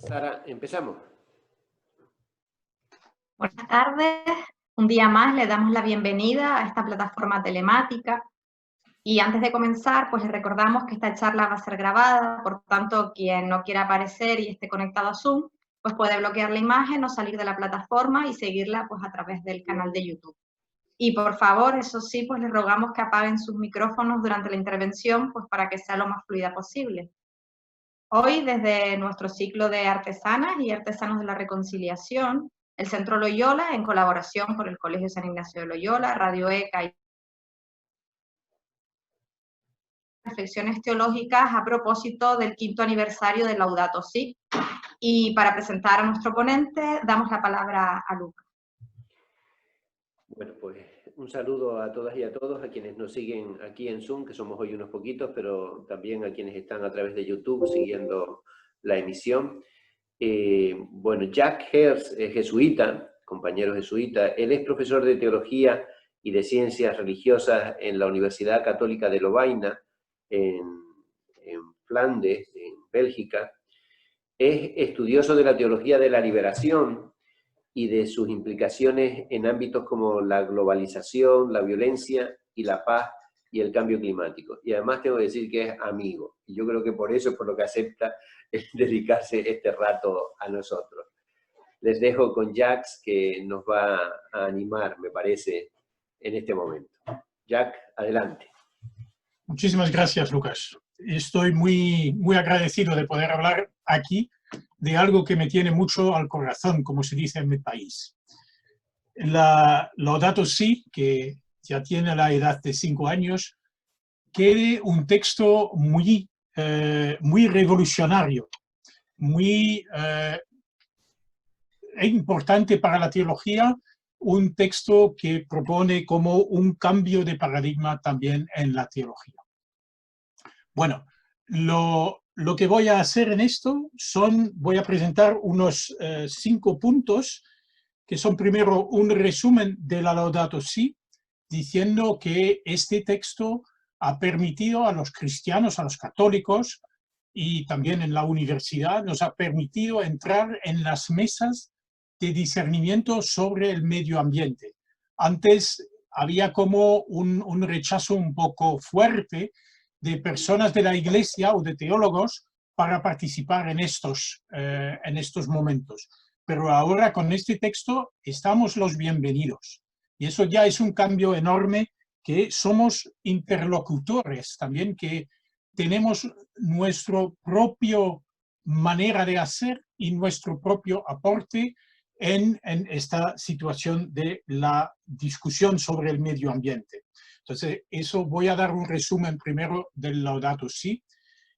Sara, empezamos. Buenas tardes. Un día más le damos la bienvenida a esta plataforma telemática. Y antes de comenzar, pues les recordamos que esta charla va a ser grabada, por tanto, quien no quiera aparecer y esté conectado a Zoom, pues puede bloquear la imagen o salir de la plataforma y seguirla pues a través del canal de YouTube. Y por favor, eso sí, pues les rogamos que apaguen sus micrófonos durante la intervención, pues para que sea lo más fluida posible. Hoy, desde nuestro ciclo de artesanas y artesanos de la reconciliación, el Centro Loyola, en colaboración con el Colegio San Ignacio de Loyola, Radio ECA y reflexiones teológicas a propósito del 5º aniversario de Laudato Si. Y para presentar a nuestro ponente, damos la palabra a Lucas. Bueno, pues un saludo a todas y a todos, a quienes nos siguen aquí en Zoom, que somos hoy unos poquitos, pero también a quienes están a través de YouTube siguiendo la emisión. Bueno, Jack Herz es jesuita, compañero jesuita. Él es profesor de teología y de ciencias religiosas en la Universidad Católica de Lovaina, en Flandes, en Bélgica. Es estudioso de la teología de la liberación y de sus implicaciones en ámbitos como la globalización, la violencia y la paz y el cambio climático. Y además tengo que decir que es amigo. Y yo creo que por eso es por lo que acepta dedicarse este rato a nosotros. Les dejo con Jax, que nos va a animar, me parece, en este momento. Jack, adelante. Muchísimas gracias, Lucas. Estoy muy agradecido de poder hablar aquí de algo que me tiene mucho al corazón, como se dice en mi país. La Laudato Si, que ya tiene la edad de 5 años, quiere un texto muy revolucionario, muy importante para la teología, un texto que propone como un cambio de paradigma también en la teología. Bueno, lo que voy a hacer en esto voy a presentar unos 5 puntos, que son primero un resumen de la Laudato Si, diciendo que este texto ha permitido a los cristianos, a los católicos, y también en la universidad, nos ha permitido entrar en las mesas de discernimiento sobre el medio ambiente. Antes había como un rechazo un poco fuerte de personas de la iglesia o de teólogos para participar en estos momentos. Pero ahora con este texto estamos los bienvenidos. Y eso ya es un cambio enorme, que somos interlocutores también, que tenemos nuestra propia manera de hacer y nuestro propio aporte en esta situación de la discusión sobre el medio ambiente. Entonces, eso voy a dar un resumen primero del Laudato Si.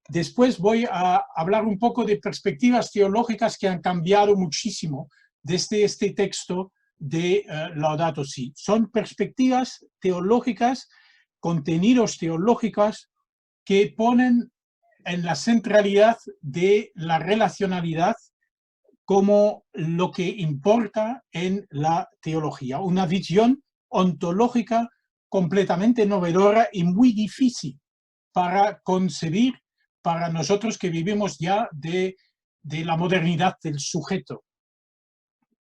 Después voy a hablar un poco de perspectivas teológicas que han cambiado muchísimo desde este texto de Laudato Si. Son perspectivas teológicas, contenidos teológicos que ponen en la centralidad de la relacionalidad como lo que importa en la teología. Una visión ontológica completamente novedosa y muy difícil para concebir para nosotros que vivimos ya de la modernidad del sujeto.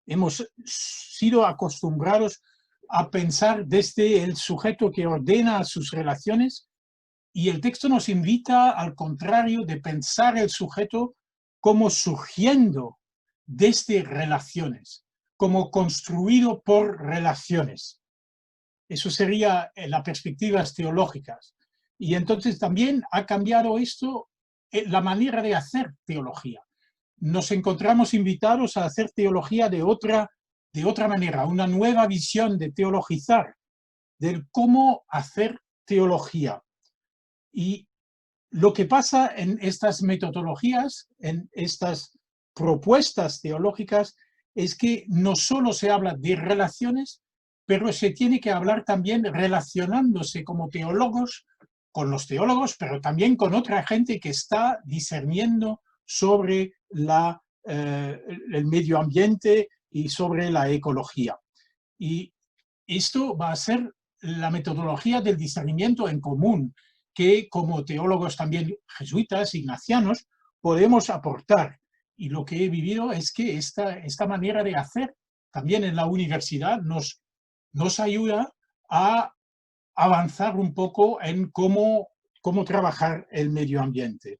Hemos sido acostumbrados a pensar desde el sujeto que ordena sus relaciones, y el texto nos invita, al contrario, de pensar el sujeto como surgiendo desde relaciones, como construido por relaciones. Eso sería las perspectivas teológicas. Y entonces también ha cambiado esto la manera de hacer teología. Nos encontramos invitados a hacer teología de otra manera, una nueva visión de teologizar, del cómo hacer teología. Y lo que pasa en estas metodologías, en estas propuestas teológicas, es que no solo se habla de relaciones, pero se tiene que hablar también relacionándose como teólogos con los teólogos, pero también con otra gente que está discerniendo sobre el medio ambiente y sobre la ecología. Y esto va a ser la metodología del discernimiento en común, que como teólogos también jesuitas, ignacianos, podemos aportar. y lo que he vivido es que esta manera de hacer también en la universidad nos ayuda a avanzar un poco en cómo trabajar el medio ambiente.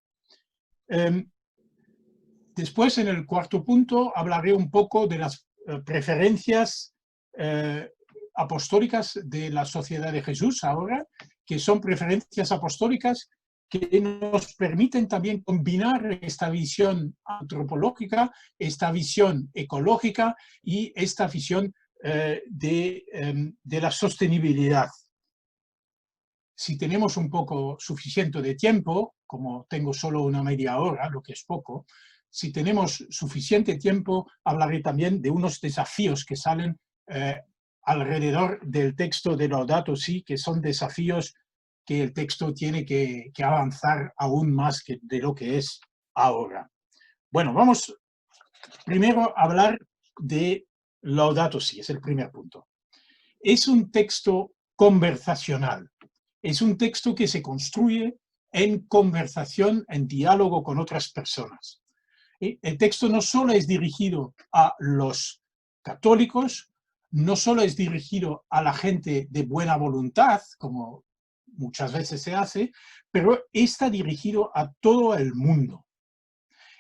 Después, en el cuarto punto, hablaré un poco de las preferencias apostólicas de la Sociedad de Jesús ahora, que son preferencias apostólicas que nos permiten también combinar esta visión antropológica, esta visión ecológica y esta visión de la sostenibilidad. Si tenemos un poco suficiente de tiempo, como tengo solo una media hora, lo que es poco, si tenemos suficiente tiempo, hablaré también de unos desafíos que salen alrededor del texto de Laudato Si, que son desafíos que el texto tiene que avanzar aún más de lo que es ahora. Bueno, vamos primero a hablar de Laudato Si, es el primer punto. Es un texto conversacional, es un texto que se construye en conversación, en diálogo con otras personas. El texto no solo es dirigido a los católicos, no solo es dirigido a la gente de buena voluntad, como muchas veces se hace, pero está dirigido a todo el mundo.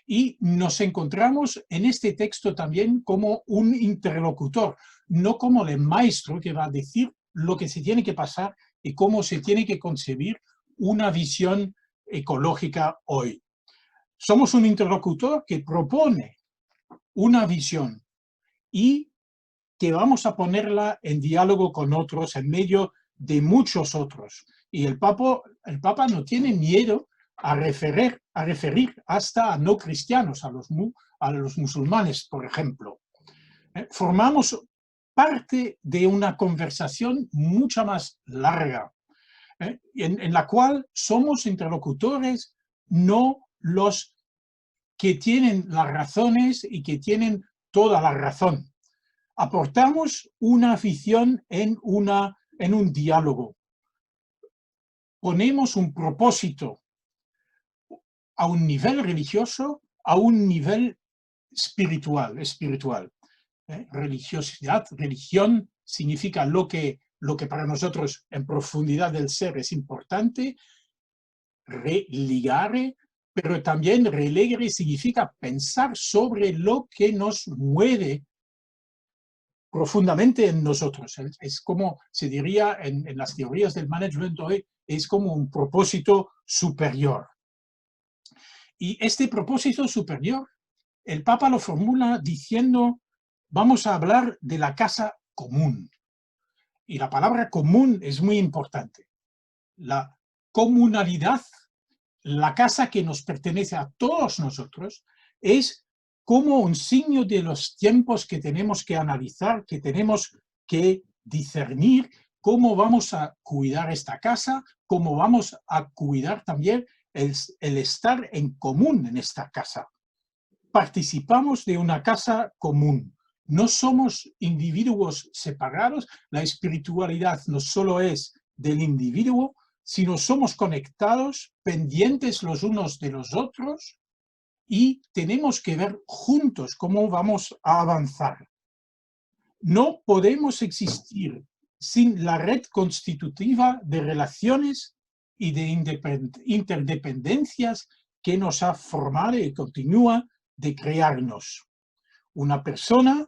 Y nos encontramos en este texto también como un interlocutor, no como el maestro que va a decir lo que se tiene que pasar y cómo se tiene que concebir una visión ecológica hoy. Somos un interlocutor que propone una visión y que vamos a ponerla en diálogo con otros, en medio de muchos otros. Y el Papa no tiene miedo a referir hasta a no cristianos, a los musulmanes, por ejemplo. Formamos parte de una conversación mucho más larga, en la cual somos interlocutores, no los que tienen las razones y que tienen toda la razón. Aportamos una visión en un diálogo. Ponemos un propósito a un nivel religioso, a un nivel espiritual. Religiosidad, religión, significa lo que para nosotros en profundidad del ser es importante. Religare, pero también relegare significa pensar sobre lo que nos mueve profundamente en nosotros. Es como se diría en las teorías del management hoy, es como un propósito superior. Y este propósito superior, el Papa lo formula diciendo, vamos a hablar de la casa común. Y la palabra común es muy importante. La comunalidad, la casa que nos pertenece a todos nosotros, es como un signo de los tiempos que tenemos que analizar, que tenemos que discernir cómo vamos a cuidar esta casa, cómo vamos a cuidar también el estar en común en esta casa. Participamos de una casa común. No somos individuos separados. La espiritualidad no solo es del individuo, sino somos conectados, pendientes los unos de los otros, y tenemos que ver juntos cómo vamos a avanzar. No podemos existir sin la red constitutiva de relaciones y de interdependencias que nos ha formado y continúa de crearnos.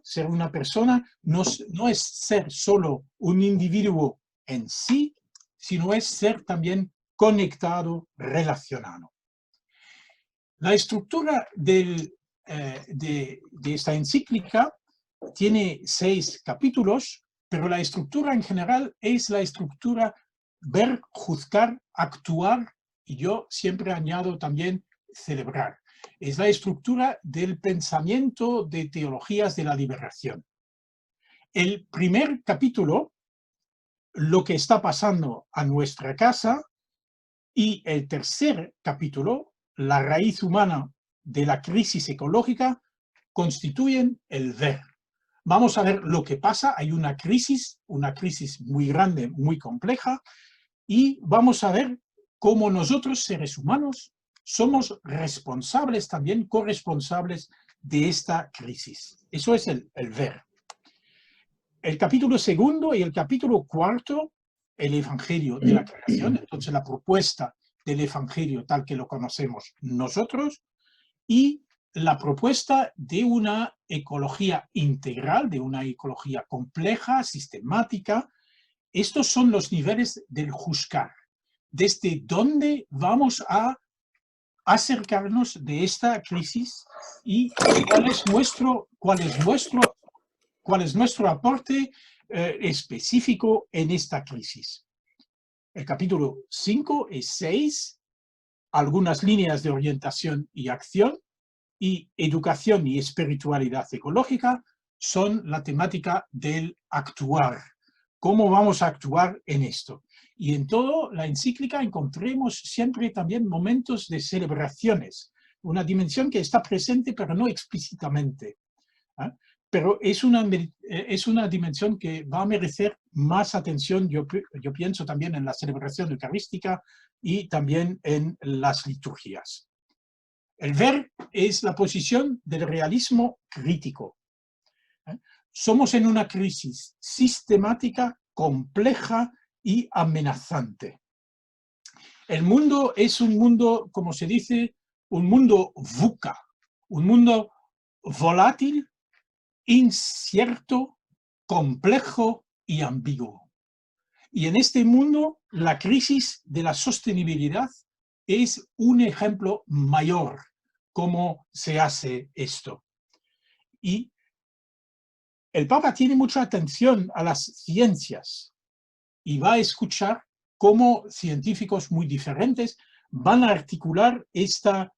Ser una persona no es ser solo un individuo en sí, sino es ser también conectado, relacionado. La estructura de esta encíclica tiene 6 capítulos, pero la estructura en general es la estructura ver, juzgar, actuar, y yo siempre añado también celebrar. Es la estructura del pensamiento de teologías de la liberación. El primer capítulo, lo que está pasando a nuestra casa, y el tercer capítulo, la raíz humana de la crisis ecológica, constituyen el ver. Vamos a ver lo que pasa. Hay una crisis muy grande, muy compleja, y vamos a ver cómo nosotros, seres humanos, somos responsables también, corresponsables de esta crisis. Eso es el ver. El capítulo segundo y el capítulo cuarto, el Evangelio de la creación, entonces la propuesta del Evangelio tal que lo conocemos nosotros, y la propuesta de una ecología integral, de una ecología compleja, sistemática. Estos son los niveles del juzgar, desde dónde vamos a acercarnos de esta crisis y cuál es nuestro aporte específico en esta crisis. El capítulo 5 y 6, algunas líneas de orientación y acción, y educación y espiritualidad ecológica son la temática del actuar. ¿Cómo vamos a actuar en esto? Y en toda la encíclica encontremos siempre también momentos de celebraciones, una dimensión que está presente pero no explícitamente. ¿Eh? Pero es una dimensión que va a merecer más atención, yo pienso también en la celebración eucarística y también en las liturgias. El ver es la posición del realismo crítico. Somos en una crisis sistemática, compleja y amenazante. El mundo es un mundo, como se dice, un mundo VUCA, un mundo volátil, incierto, complejo y ambiguo. Y en este mundo, la crisis de la sostenibilidad es un ejemplo mayor cómo se hace esto. Y el Papa tiene mucha atención a las ciencias y va a escuchar cómo científicos muy diferentes van a articular esta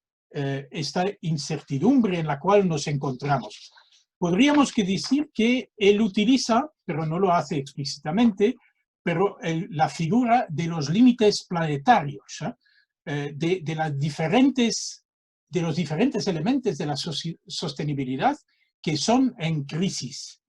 incertidumbre en la cual nos encontramos. Podríamos decir que él utiliza, pero no lo hace explícitamente, pero la figura de los límites planetarios, de los diferentes elementos de la sostenibilidad que son en crisis.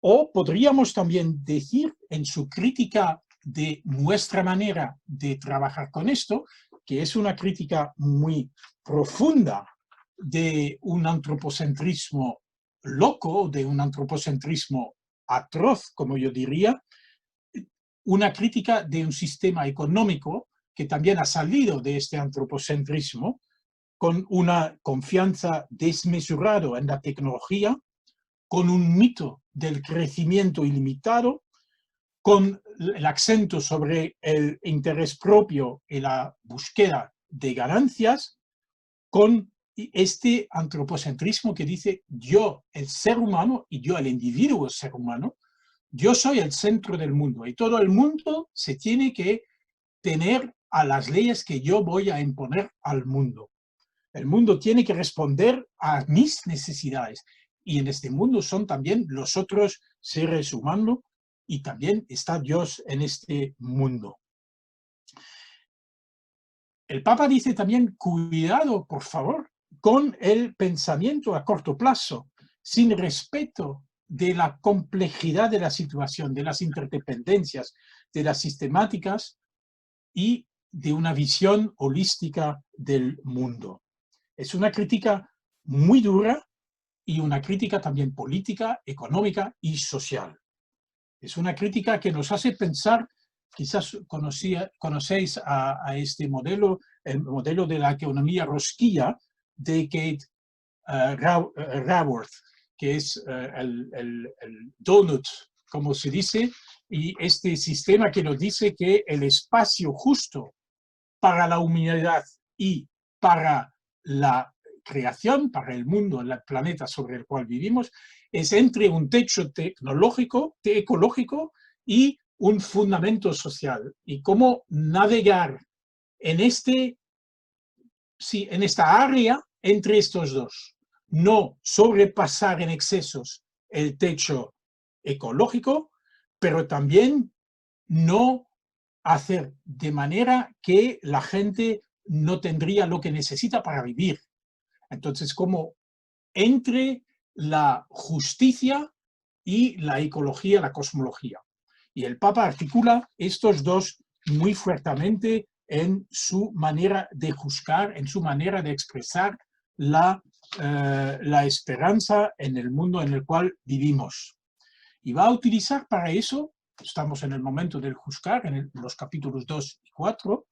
O podríamos también decir, en su crítica de nuestra manera de trabajar con esto, que es una crítica muy profunda de un antropocentrismo loco, de un antropocentrismo atroz, como yo diría, una crítica de un sistema económico que también ha salido de este antropocentrismo, con una confianza desmesurada en la tecnología, con un mito del crecimiento ilimitado, con el acento sobre el interés propio y la búsqueda de ganancias, con este antropocentrismo que dice yo, el ser humano, y yo, el individuo ser humano, yo soy el centro del mundo y todo el mundo se tiene que tener a las leyes que yo voy a imponer al mundo. El mundo tiene que responder a mis necesidades y en este mundo son también los otros seres humanos y también está Dios en este mundo. El Papa dice también, cuidado, por favor, con el pensamiento a corto plazo, sin respeto de la complejidad de la situación, de las interdependencias, de las sistemáticas y de una visión holística del mundo. Es una crítica muy dura y una crítica también política, económica y social. Es una crítica que nos hace pensar, quizás conocéis a este modelo, el modelo de la economía rosquilla de Kate Raworth, que es el donut, como se dice, y este sistema que nos dice que el espacio justo para la humanidad y para la creación, para el mundo, el planeta sobre el cual vivimos, es entre un techo tecnológico, ecológico y un fundamento social. Y cómo navegar en esta área entre estos dos. No sobrepasar en excesos el techo ecológico, pero también no hacer de manera que la gente no tendría lo que necesita para vivir. Entonces, como entre la justicia y la ecología, la cosmología. Y el Papa articula estos dos muy fuertemente en su manera de juzgar, en su manera de expresar la la esperanza en el mundo en el cual vivimos. Y va a utilizar para eso, estamos en el momento del juzgar, en los capítulos 2 y 4,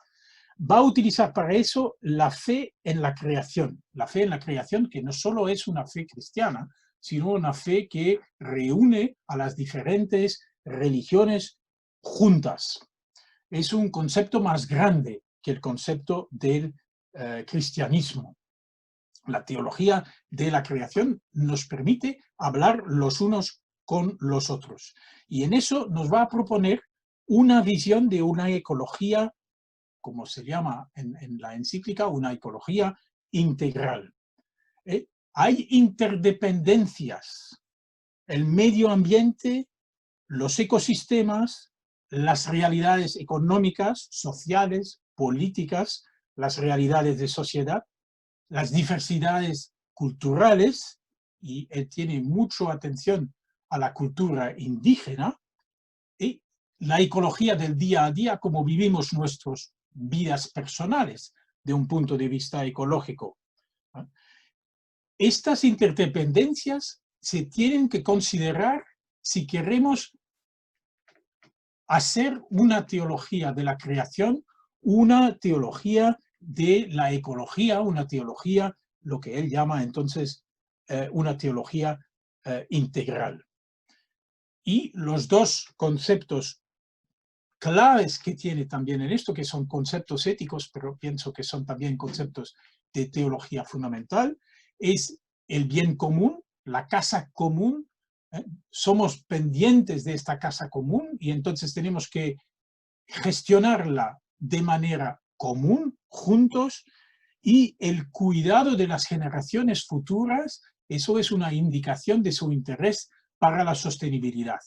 va a utilizar para eso la fe en la creación. La fe en la creación que no solo es una fe cristiana, sino una fe que reúne a las diferentes religiones juntas. Es un concepto más grande que el concepto del cristianismo. La teología de la creación nos permite hablar los unos con los otros. Y en eso nos va a proponer una visión de una ecología, como se llama en la encíclica, una ecología integral. Hay interdependencias. El medio ambiente, los ecosistemas, las realidades económicas, sociales, políticas, las realidades de sociedad, las diversidades culturales, y él tiene mucha atención a la cultura indígena, y la ecología del día a día, como vivimos nuestras vidas personales de un punto de vista ecológico. Estas interdependencias se tienen que considerar si queremos hacer una teología de la creación, una teología de la ecología, una teología, lo que él llama entonces una teología integral. Y los dos conceptos claves que tiene también en esto, que son conceptos éticos, pero pienso que son también conceptos de teología fundamental, es el bien común, la casa común. Somos pendientes de esta casa común y entonces tenemos que gestionarla de manera común, juntos, y el cuidado de las generaciones futuras, eso es una indicación de su interés para la sostenibilidad.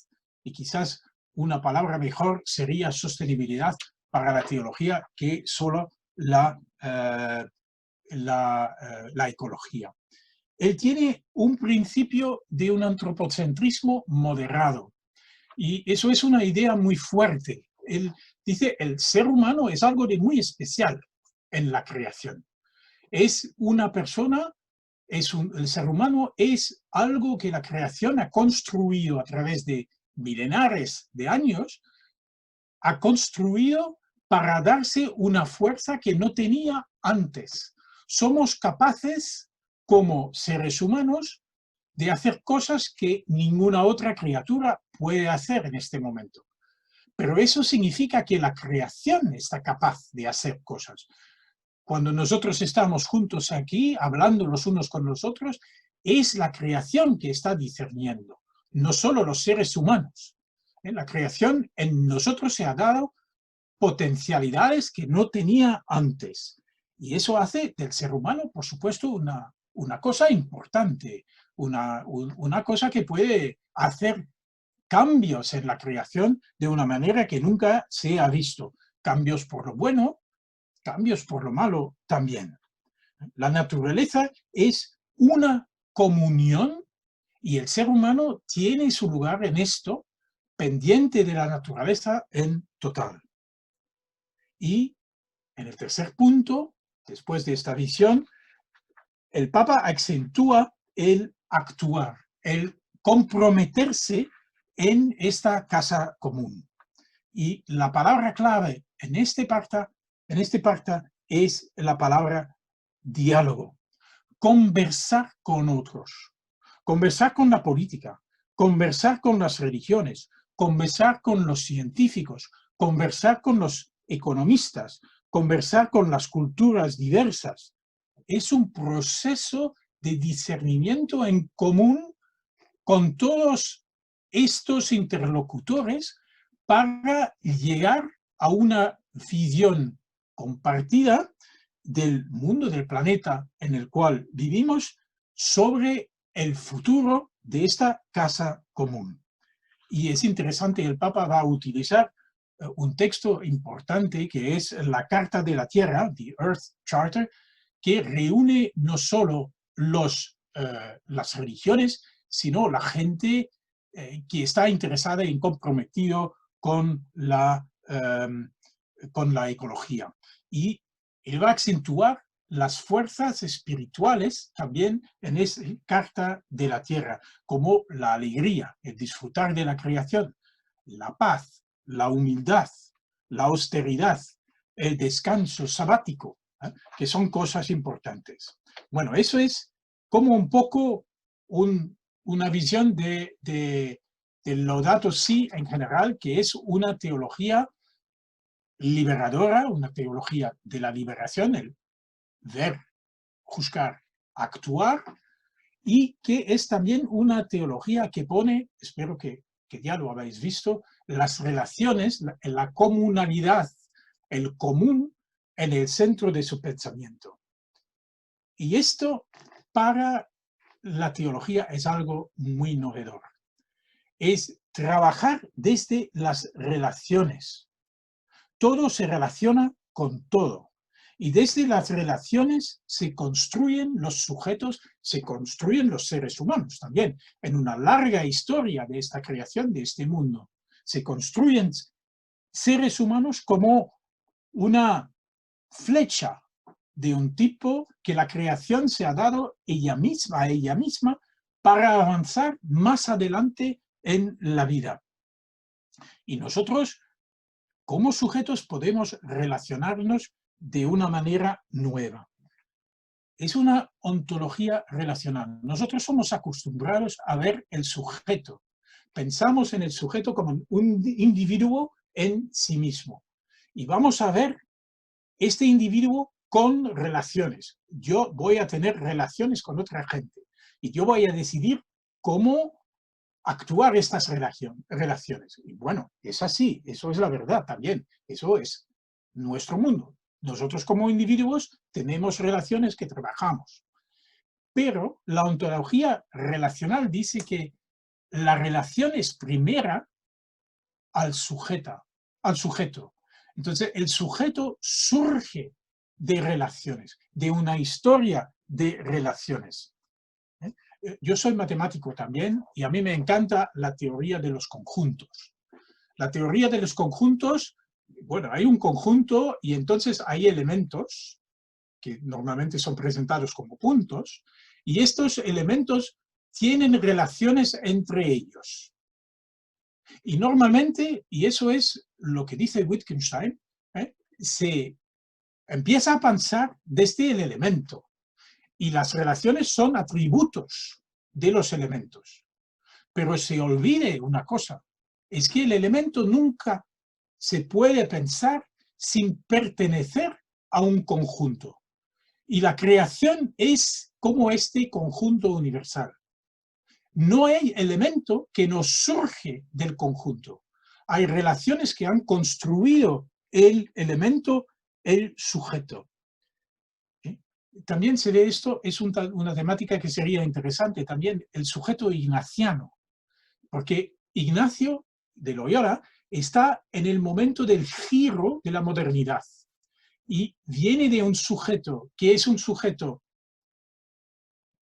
Y quizás una palabra mejor sería sostenibilidad para la teología que solo la ecología. Él tiene un principio de un antropocentrismo moderado. Y eso es una idea muy fuerte. Él dice, el ser humano es algo de muy especial en la creación. Es una persona, el ser humano es algo que la creación ha construido a través de milenares de años, ha construido para darse una fuerza que no tenía antes. Somos capaces, como seres humanos, de hacer cosas que ninguna otra criatura puede hacer en este momento. Pero eso significa que la creación está capaz de hacer cosas. Cuando nosotros estamos juntos aquí, hablando los unos con los otros, es la creación que está discerniendo, no solo los seres humanos. La creación en nosotros se ha dado potencialidades que no tenía antes. Y eso hace del ser humano, por supuesto, una cosa importante, una cosa que puede hacer cambios en la creación de una manera que nunca se ha visto. Cambios por lo bueno, cambios por lo malo también. La naturaleza es una comunión y el ser humano tiene su lugar en esto, pendiente de la naturaleza en total. Y en el tercer punto, después de esta visión, el Papa acentúa el actuar, el comprometerse en esta casa común. Y la palabra clave en este parta es la palabra diálogo. Conversar con otros, conversar con la política, conversar con las religiones, conversar con los científicos, conversar con los economistas, conversar con las culturas diversas. Es un proceso de discernimiento en común con todos estos interlocutores para llegar a una visión compartida del mundo, del planeta en el cual vivimos, sobre el futuro de esta casa común. Y es interesante, el Papa va a utilizar un texto importante que es la Carta de la Tierra, the Earth Charter, que reúne no solo las religiones, sino la gente que está interesada y comprometido con la ecología. Y él va a acentuar las fuerzas espirituales también en esta carta de la tierra, como la alegría, el disfrutar de la creación, la paz, la humildad, la austeridad, el descanso sabático, que son cosas importantes. Bueno, eso es como un poco una visión de Laudato Si en general, que es una teología liberadora, una teología de la liberación, el ver, juzgar, actuar, y que es también una teología que pone, espero que ya lo habéis visto, las relaciones, la comunalidad, el común en el centro de su pensamiento. Y esto para la teología es algo muy novedor. Es trabajar desde las relaciones. Todo se relaciona con todo. Y desde las relaciones se construyen los sujetos, se construyen los seres humanos también. En una larga historia de esta creación, de este mundo, se construyen seres humanos como una flecha de un tipo que la creación se ha dado a ella misma para avanzar más adelante en la vida. Y nosotros, como sujetos, podemos relacionarnos de una manera nueva. Es una ontología relacional. Nosotros somos acostumbrados a ver el sujeto. Pensamos en el sujeto como un individuo en sí mismo. Y vamos a ver este individuo con relaciones. Yo voy a tener relaciones con otra gente. Y yo voy a decidir cómo actuar estas relaciones. Y bueno, es así, eso es la verdad también. Eso es nuestro mundo. Nosotros como individuos tenemos relaciones que trabajamos. Pero la ontología relacional dice que la relación es primera al sujeto. Entonces, el sujeto surge de relaciones, de una historia de relaciones. Yo soy matemático también y a mí me encanta la teoría de los conjuntos. La teoría de los conjuntos, bueno, hay un conjunto y entonces hay elementos que normalmente son presentados como puntos y estos elementos tienen relaciones entre ellos. Y normalmente, y eso es lo que dice Wittgenstein, se empieza a pensar desde el elemento. Y las relaciones son atributos de los elementos. Pero se olvide una cosa, es que el elemento nunca se puede pensar sin pertenecer a un conjunto. Y la creación es como este conjunto universal. No hay elemento que nos surge del conjunto. Hay relaciones que han construido el elemento, el sujeto. También se ve esto, es una temática que sería interesante también, el sujeto ignaciano. Porque Ignacio de Loyola está en el momento del giro de la modernidad. Y viene de un sujeto que es un sujeto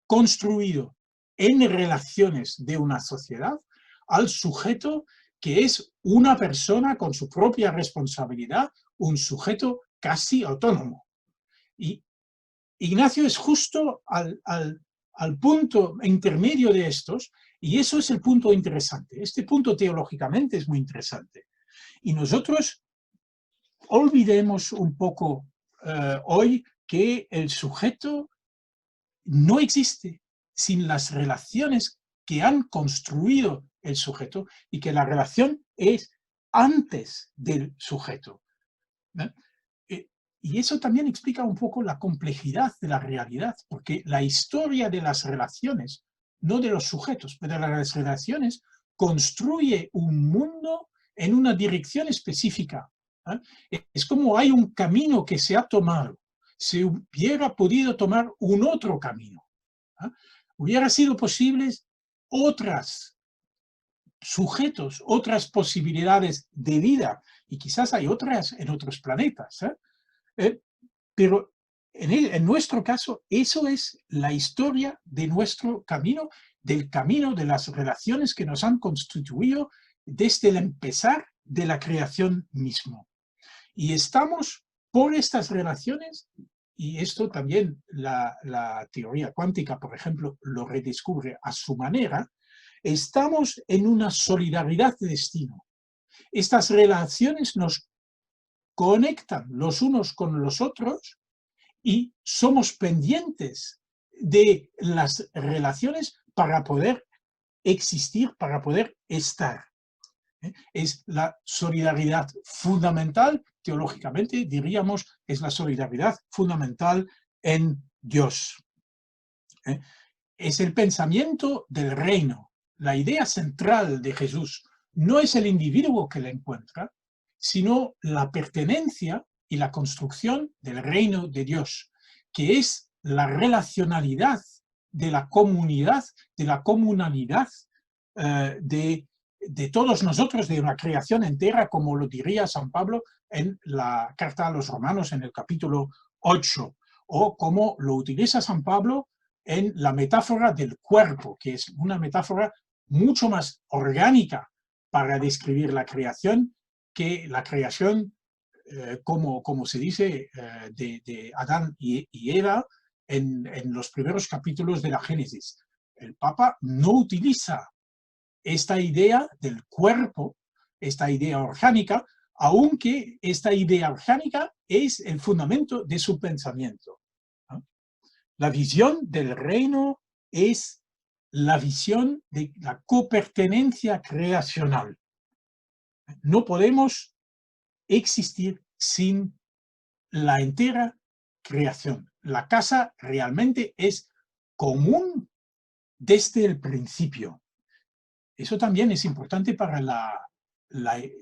construido en relaciones de una sociedad al sujeto que es una persona con su propia responsabilidad, un sujeto casi autónomo. Y Ignacio es justo al punto intermedio de estos, y eso es el punto interesante. Este punto teológicamente es muy interesante. Y nosotros olvidemos un poco hoy que el sujeto no existe sin las relaciones que han construido el sujeto y que la relación es antes del sujeto. Y eso también explica un poco la complejidad de la realidad, porque la historia de las relaciones, no de los sujetos, pero de las relaciones, construye un mundo en una dirección específica. Es como hay un camino que se ha tomado. Se hubiera podido tomar un otro camino. Hubiera sido posibles otras sujetos, otras posibilidades de vida, y quizás hay otras en otros planetas. Pero en nuestro caso, eso es la historia de nuestro camino, del camino de las relaciones que nos han constituido desde el empezar de la creación mismo. Y estamos, por estas relaciones, y esto también la teoría cuántica, por ejemplo, lo redescubre a su manera, estamos en una solidaridad de destino. Estas relaciones nos conectan los unos con los otros y somos pendientes de las relaciones para poder existir, para poder estar. Es la solidaridad fundamental, teológicamente diríamos, es la solidaridad fundamental en Dios. Es el pensamiento del reino. La idea central de Jesús no es el individuo que la encuentra, sino la pertenencia y la construcción del reino de Dios, que es la relacionalidad de la comunidad, de la comunalidad de todos nosotros, de una creación entera, como lo diría San Pablo en la carta a los Romanos en el capítulo 8, o como lo utiliza San Pablo en la metáfora del cuerpo, que es una metáfora mucho más orgánica para describir la creación que la creación, como se dice, de Adán y Eva en los primeros capítulos de la Génesis. El Papa no utiliza esta idea del cuerpo, esta idea orgánica, aunque esta idea orgánica es el fundamento de su pensamiento. La visión del reino es la visión de la copertenencia creacional. No podemos existir sin la entera creación. La casa realmente es común desde el principio. Eso también es importante para la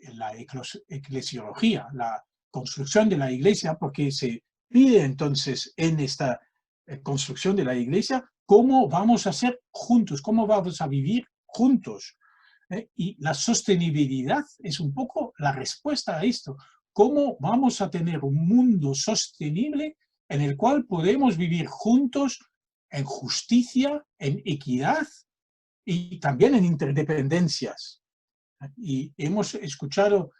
eclesiología, la construcción de la iglesia, porque se pide entonces en esta construcción de la iglesia cómo vamos a ser juntos, cómo vamos a vivir juntos. Y la sostenibilidad es un poco la respuesta a esto. ¿Cómo vamos a tener un mundo sostenible en el cual podemos vivir juntos en justicia, en equidad y también en interdependencias? Y hemos escuchado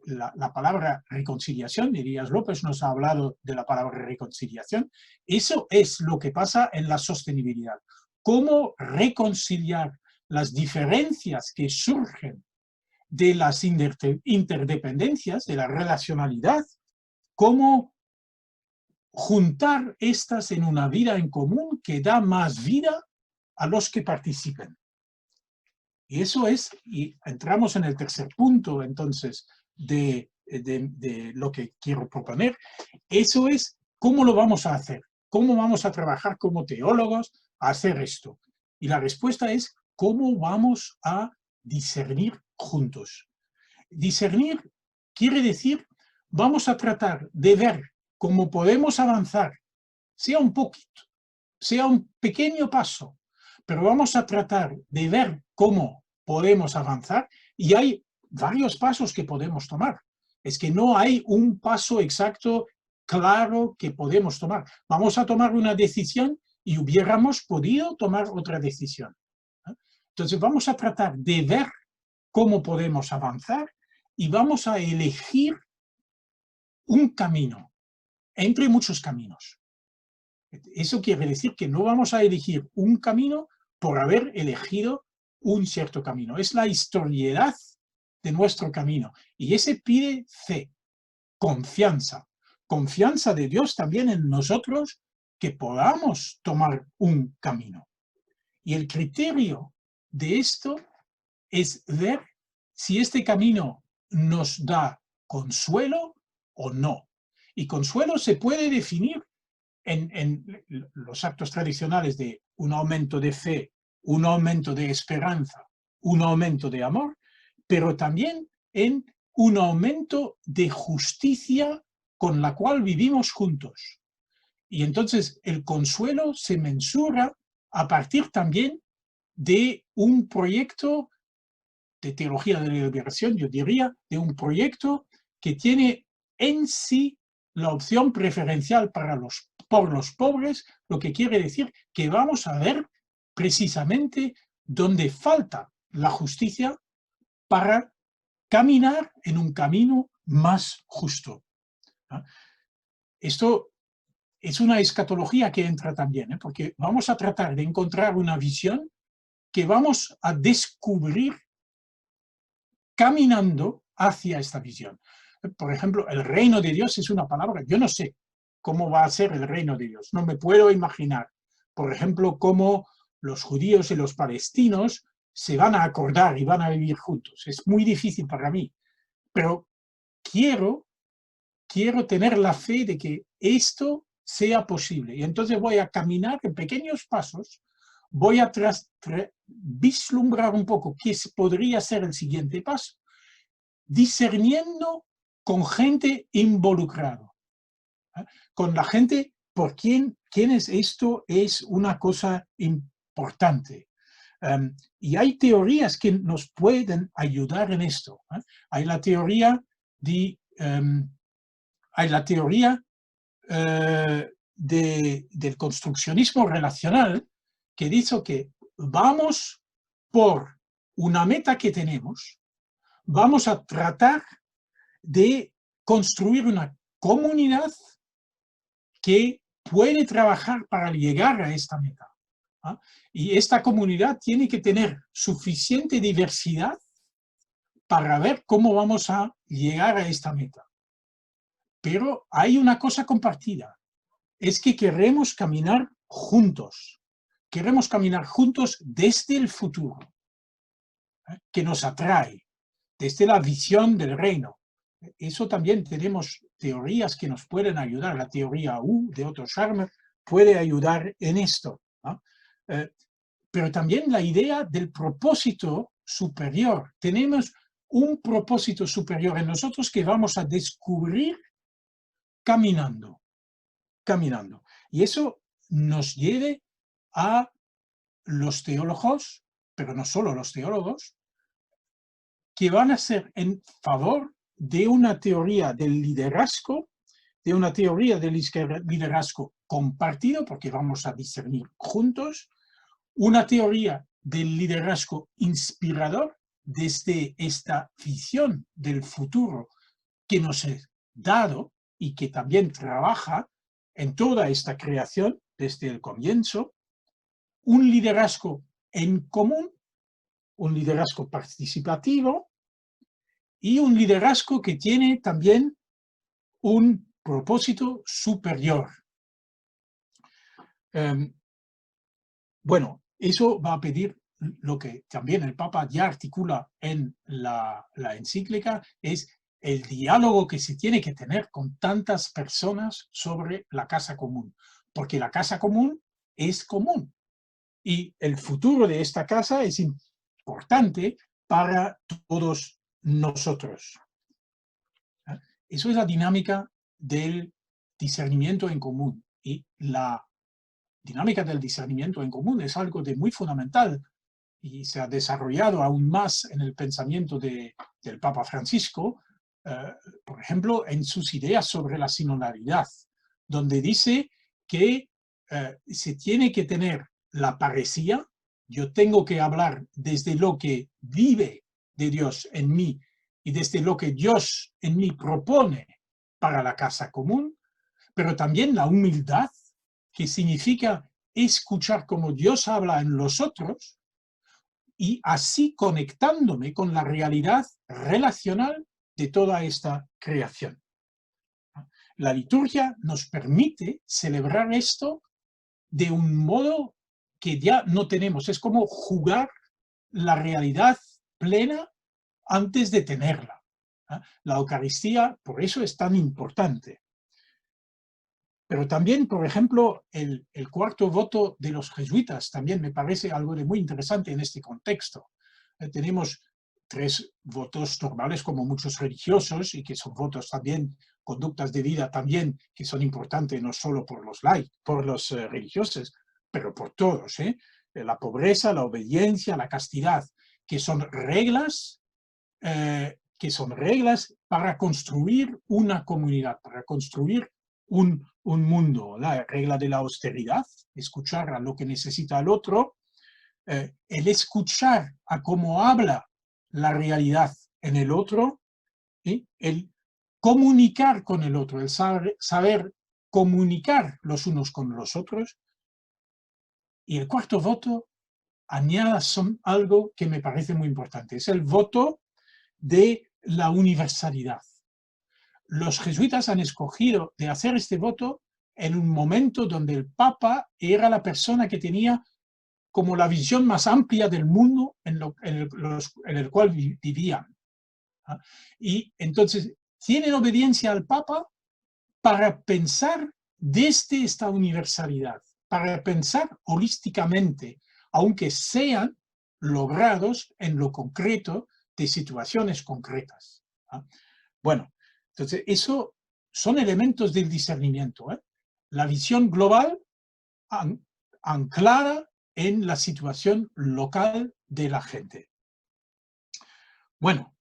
la palabra reconciliación. Elías López nos ha hablado de la palabra reconciliación. Eso es lo que pasa en la sostenibilidad. ¿Cómo reconciliar las diferencias que surgen de las interdependencias, de la relacionalidad? ¿Cómo juntar estas en una vida en común que da más vida a los que participen? Y eso es, y entramos en el tercer punto entonces de lo que quiero proponer, eso es cómo lo vamos a hacer, cómo vamos a trabajar como teólogos a hacer esto. Y la respuesta es cómo vamos a discernir juntos. Discernir quiere decir, vamos a tratar de ver cómo podemos avanzar, sea un poquito, sea un pequeño paso, pero vamos a tratar de ver cómo podemos avanzar y hay varios pasos que podemos tomar. Es que no hay un paso exacto, claro, que podemos tomar. Vamos a tomar una decisión y hubiéramos podido tomar otra decisión. Entonces vamos a tratar de ver cómo podemos avanzar y vamos a elegir un camino entre muchos caminos. Eso quiere decir que no vamos a elegir un camino por haber elegido un cierto camino. Es la historiedad de nuestro camino. Y ese pide fe, confianza. Confianza de Dios también en nosotros que podamos tomar un camino. Y el criterio de esto es ver si este camino nos da consuelo o no. Y consuelo se puede definir en los actos tradicionales de un aumento de fe, un aumento de esperanza, un aumento de amor, pero también en un aumento de justicia con la cual vivimos juntos. Y entonces el consuelo se mensura a partir también de un proyecto de teología de la liberación, yo diría, de un proyecto que tiene en sí la opción preferencial por los pobres, lo que quiere decir que vamos a ver precisamente dónde falta la justicia para caminar en un camino más justo. Esto es una escatología que entra también, porque vamos a tratar de encontrar una visión que vamos a descubrir caminando hacia esta visión. Por ejemplo, el reino de Dios es una palabra, yo no sé cómo va a ser el reino de Dios, no me puedo imaginar, por ejemplo, cómo los judíos y los palestinos se van a acordar y van a vivir juntos. Es muy difícil para mí, pero quiero tener la fe de que esto sea posible. Y entonces voy a caminar en pequeños pasos, voy a vislumbrar un poco qué podría ser el siguiente paso, discerniendo con gente involucrada, con la gente por quienes esto es una cosa importante. Y hay teorías que nos pueden ayudar en esto. Hay la teoría del construccionismo relacional, que dice que vamos por una meta que tenemos, vamos a tratar de construir una comunidad que puede trabajar para llegar a esta meta. Y esta comunidad tiene que tener suficiente diversidad para ver cómo vamos a llegar a esta meta. Pero hay una cosa compartida, es que queremos caminar juntos desde el futuro, que nos atrae, desde la visión del reino. Eso también tenemos teorías que nos pueden ayudar. La teoría U de Otto Scharmer puede ayudar en esto, ¿no? Pero también la idea del propósito superior. Tenemos un propósito superior en nosotros que vamos a descubrir caminando. Y eso nos lleve a los teólogos, pero no solo los teólogos, que van a ser en favor de una teoría del liderazgo, compartido, porque vamos a discernir juntos, una teoría del liderazgo inspirador desde esta visión del futuro que nos es dado y que también trabaja en toda esta creación desde el comienzo, un liderazgo en común, un liderazgo participativo y un liderazgo que tiene también un propósito superior. Bueno, eso va a pedir lo que también el Papa ya articula en la encíclica, es el diálogo que se tiene que tener con tantas personas sobre la casa común, porque la casa común es común y el futuro de esta casa es importante para todos nosotros. Eso es la dinámica del discernimiento en común, y la dinámica del discernimiento en común es algo de muy fundamental y se ha desarrollado aún más en el pensamiento del Papa Francisco, por ejemplo, en sus ideas sobre la sinodalidad, donde dice que se tiene que tener la parecía, yo tengo que hablar desde lo que vive de Dios en mí y desde lo que Dios en mí propone para la casa común, pero también la humildad, que significa escuchar como Dios habla en los otros y así conectándome con la realidad relacional de toda esta creación. La liturgia nos permite celebrar esto de un modo que ya no tenemos. Es como jugar la realidad plena antes de tenerla. La Eucaristía, por eso es tan importante. Pero también, por ejemplo, el cuarto voto de los jesuitas también me parece algo de muy interesante en este contexto. Tenemos 3 votos normales como muchos religiosos y que son votos también, conductas de vida también, que son importantes no solo por los religiosos, pero por todos. La pobreza, la obediencia, la castidad, que son reglas para construir una comunidad, para construir un mundo. La regla de la austeridad, escuchar a lo que necesita el otro, el escuchar a cómo habla la realidad en el otro, el comunicar con el otro, el saber comunicar los unos con los otros. Y el cuarto voto añade algo que me parece muy importante, es el voto de la universalidad. Los jesuitas han escogido de hacer este voto en un momento donde el Papa era la persona que tenía como la visión más amplia del mundo en el cual vivían. Y entonces tienen obediencia al Papa para pensar desde esta universalidad, para pensar holísticamente, aunque sean logrados en lo concreto de situaciones concretas. Bueno, entonces eso son elementos del discernimiento. La visión global anclada en la situación local de la gente. Bueno,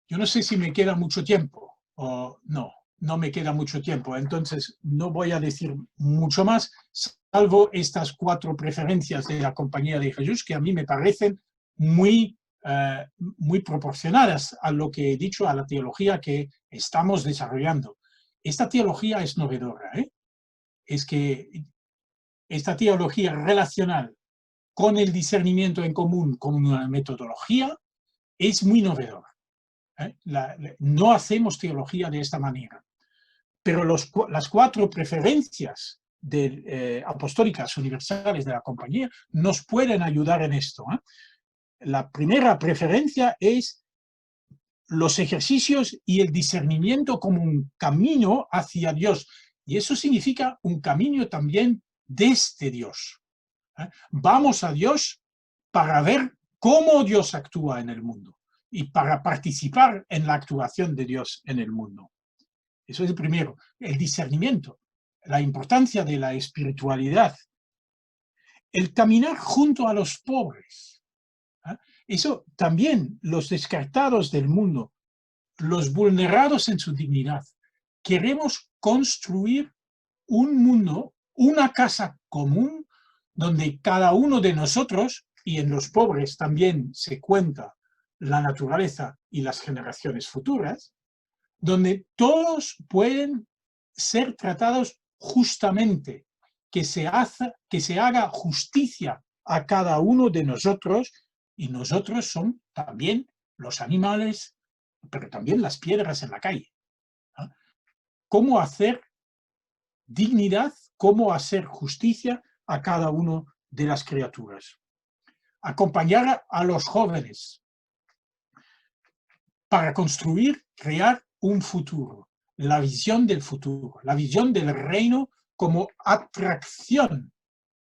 yo no sé si me queda mucho tiempo o no. No me queda mucho tiempo, entonces no voy a decir mucho más, salvo estas 4 preferencias de la Compañía de Jesús, que a mí me parecen muy proporcionadas a lo que he dicho, a la teología que estamos desarrollando. Esta teología es novedora, es que esta teología relacional con el discernimiento en común, con una metodología, es muy novedora. No hacemos teología de esta manera. Pero las 4 preferencias apostólicas universales de la Compañía nos pueden ayudar en esto. La primera preferencia es los ejercicios y el discernimiento como un camino hacia Dios. Y eso significa un camino también desde Dios. Vamos a Dios para ver cómo Dios actúa en el mundo y para participar en la actuación de Dios en el mundo. Eso es el primero. El discernimiento, la importancia de la espiritualidad, el caminar junto a los pobres. Eso también, los descartados del mundo, los vulnerados en su dignidad. Queremos construir un mundo, una casa común, donde cada uno de nosotros, y en los pobres también se cuenta la naturaleza y las generaciones futuras, donde todos pueden ser tratados justamente, que se haga justicia a cada uno de nosotros, y nosotros son también los animales, pero también las piedras en la calle. ¿Cómo hacer dignidad, cómo hacer justicia a cada uno de las criaturas? Acompañar a los jóvenes para construir, crear un futuro, la visión del futuro, la visión del reino como atracción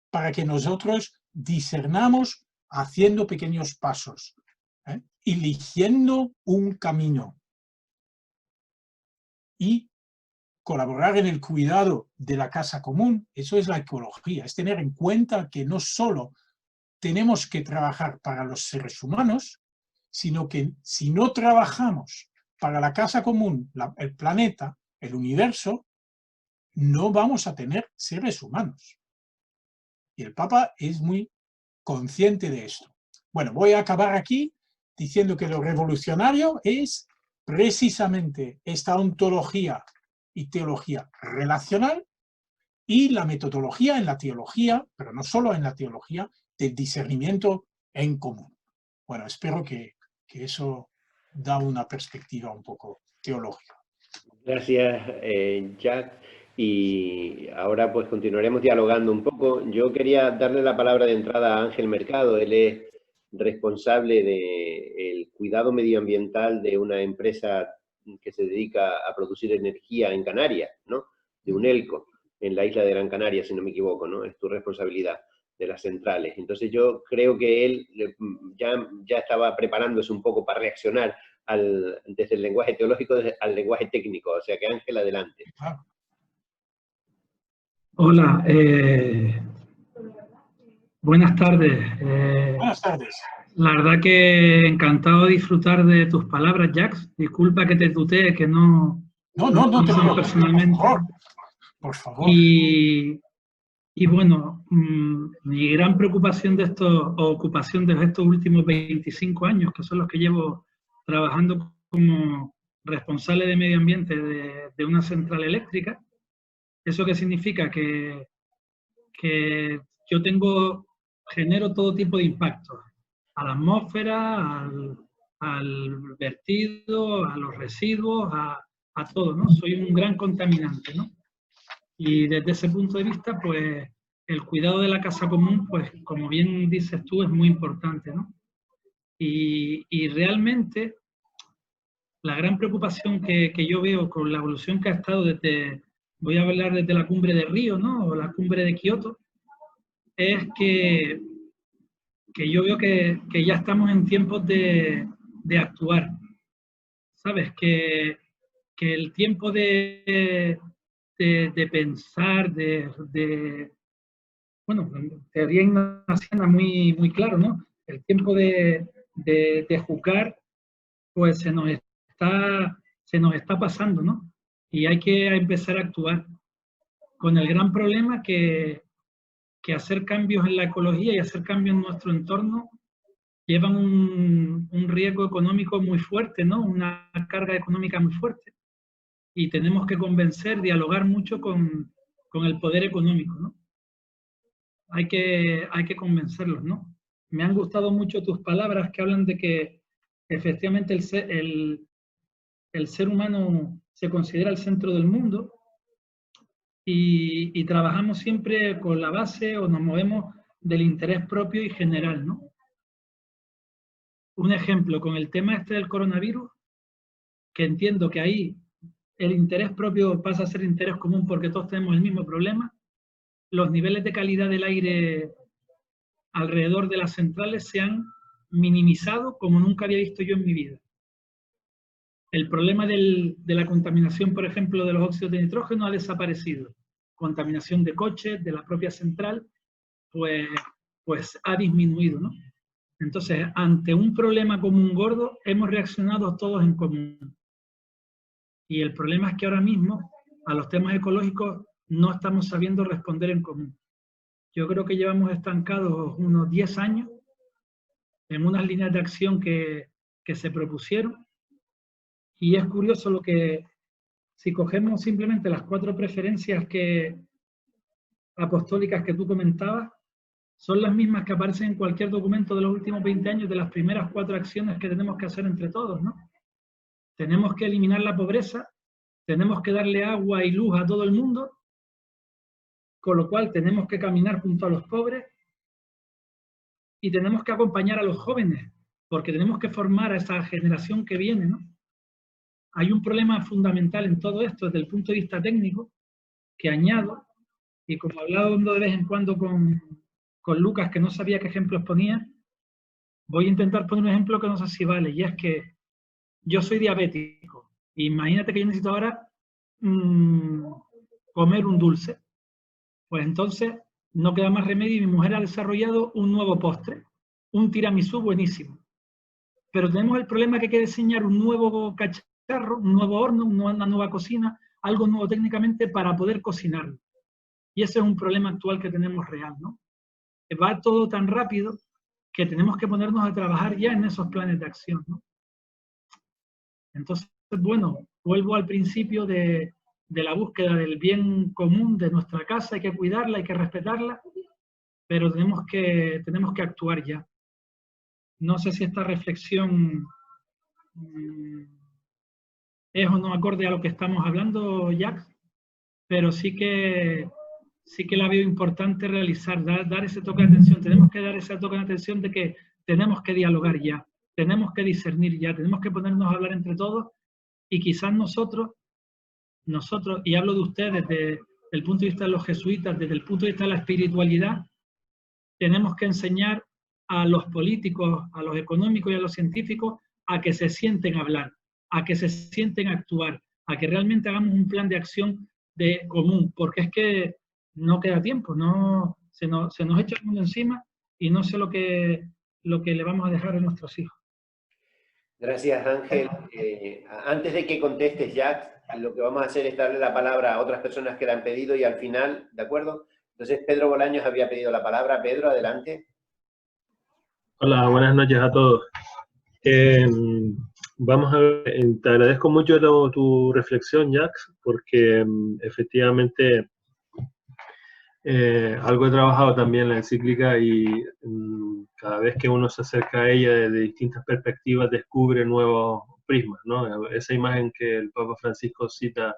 para que nosotros discernamos haciendo pequeños pasos, eligiendo un camino y colaborar en el cuidado de la casa común. Eso es la ecología, es tener en cuenta que no solo tenemos que trabajar para los seres humanos, sino que si no trabajamos para la casa común, el planeta, el universo, no vamos a tener seres humanos. Y el Papa es muy consciente de esto. Bueno, voy a acabar aquí diciendo que lo revolucionario es precisamente esta ontología y teología relacional y la metodología en la teología, pero no solo en la teología, del discernimiento en común. Bueno, espero que eso da una perspectiva un poco teológica. Gracias, Jack. Y ahora pues continuaremos dialogando un poco. Yo quería darle la palabra de entrada a Ángel Mercado. Él es responsable del cuidado medioambiental de una empresa que se dedica a producir energía en Canarias, ¿no? De Unelco, en la isla de Gran Canaria, si no me equivoco, ¿no? Es tu responsabilidad de las centrales. Entonces yo creo que él ya estaba preparándose un poco para reaccionar desde el lenguaje teológico al lenguaje técnico. O sea que Ángel, adelante. Hola, buenas tardes. Buenas tardes. La verdad que encantado de disfrutar de tus palabras, Jax. Disculpa que te tutee, que no te lo personalmente. Por favor. Y bueno, mi gran preocupación ocupación de estos últimos 25 años, que son los que llevo trabajando como responsable de medio ambiente de una central eléctrica, ¿Eso qué significa? Que yo genero todo tipo de impactos, a la atmósfera, al vertido, a los residuos, a todo, ¿no? Soy un gran contaminante, ¿no? Y desde ese punto de vista, pues, el cuidado de la casa común, pues, como bien dices tú, es muy importante, ¿no? Y realmente, la gran preocupación que yo veo con la evolución que ha estado voy a hablar desde la cumbre de Río, ¿no? O la cumbre de Kioto, es que yo veo que ya estamos en tiempos de actuar, ¿sabes? Que el tiempo de pensar, bueno, teoría ignaciana muy claro, ¿no? El tiempo de juzgar, pues se nos está pasando, ¿no? Y hay que empezar a actuar con el gran problema que hacer cambios en la ecología y hacer cambios en nuestro entorno llevan un riesgo económico muy fuerte, ¿no? Una carga económica muy fuerte. Y tenemos que convencer, dialogar mucho con el poder económico, ¿no? Hay que convencerlos, ¿no? Me han gustado mucho tus palabras que hablan de que efectivamente el ser humano se considera el centro del mundo y trabajamos siempre con la base o nos movemos del interés propio y general, ¿no? Un ejemplo, con el tema este del coronavirus, que entiendo que ahí el interés propio pasa a ser interés común porque todos tenemos el mismo problema, los niveles de calidad del aire alrededor de las centrales se han minimizado como nunca había visto yo en mi vida. El problema de la contaminación, por ejemplo, de los óxidos de nitrógeno ha desaparecido. Contaminación de coches, de la propia central, pues ha disminuido, ¿no? Entonces, ante un problema común gordo, hemos reaccionado todos en común. Y el problema es que ahora mismo, a los temas ecológicos, no estamos sabiendo responder en común. Yo creo que llevamos estancados unos 10 años en unas líneas de acción que se propusieron. Y es curioso lo que, si cogemos simplemente las 4 preferencias apostólicas que tú comentabas, son las mismas que aparecen en cualquier documento de los últimos 20 años, de las primeras 4 acciones que tenemos que hacer entre todos, ¿no? Tenemos que eliminar la pobreza, tenemos que darle agua y luz a todo el mundo, con lo cual tenemos que caminar junto a los pobres y tenemos que acompañar a los jóvenes, porque tenemos que formar a esa generación que viene, ¿no? Hay un problema fundamental en todo esto desde el punto de vista técnico, que añado, y como hablando de vez en cuando con Lucas, que no sabía qué ejemplos ponía, voy a intentar poner un ejemplo que no sé si vale, y es que yo soy diabético. Imagínate que yo necesito ahora comer un dulce. Pues entonces no queda más remedio y mi mujer ha desarrollado un nuevo postre, un tiramisú buenísimo. Pero tenemos el problema que hay que diseñar un nuevo cacharro, un nuevo horno, una nueva cocina, algo nuevo técnicamente para poder cocinarlo. Y ese es un problema actual que tenemos real, ¿no? Va todo tan rápido que tenemos que ponernos a trabajar ya en esos planes de acción, ¿no? Entonces, bueno, vuelvo al principio de la búsqueda del bien común de nuestra casa, hay que cuidarla, hay que respetarla, pero tenemos que actuar ya. No sé si esta reflexión es o no acorde a lo que estamos hablando, Jack, pero sí que la veo importante realizar, dar ese toque de atención. Tenemos que dar ese toque de atención de que tenemos que dialogar ya, tenemos que discernir ya, tenemos que ponernos a hablar entre todos y quizás nosotros, y hablo de ustedes desde el punto de vista de los jesuitas, desde el punto de vista de la espiritualidad, tenemos que enseñar a los políticos, a los económicos y a los científicos a que se sienten a hablar, a que se sienten a actuar, a que realmente hagamos un plan de acción común, porque es que no queda tiempo, se nos echa el mundo encima y no sé lo que le vamos a dejar a nuestros hijos. Gracias, Ángel. Antes de que contestes, Jack, lo que vamos a hacer es darle la palabra a otras personas que la han pedido y al final, ¿de acuerdo? Entonces, Pedro Bolaños había pedido la palabra. Pedro, adelante. Hola, buenas noches a todos. Vamos a ver, te agradezco mucho tu reflexión, Jacques, porque efectivamente algo he trabajado también en la encíclica y cada vez que uno se acerca a ella desde distintas perspectivas descubre nuevos prismas, ¿no? Esa imagen que el Papa Francisco cita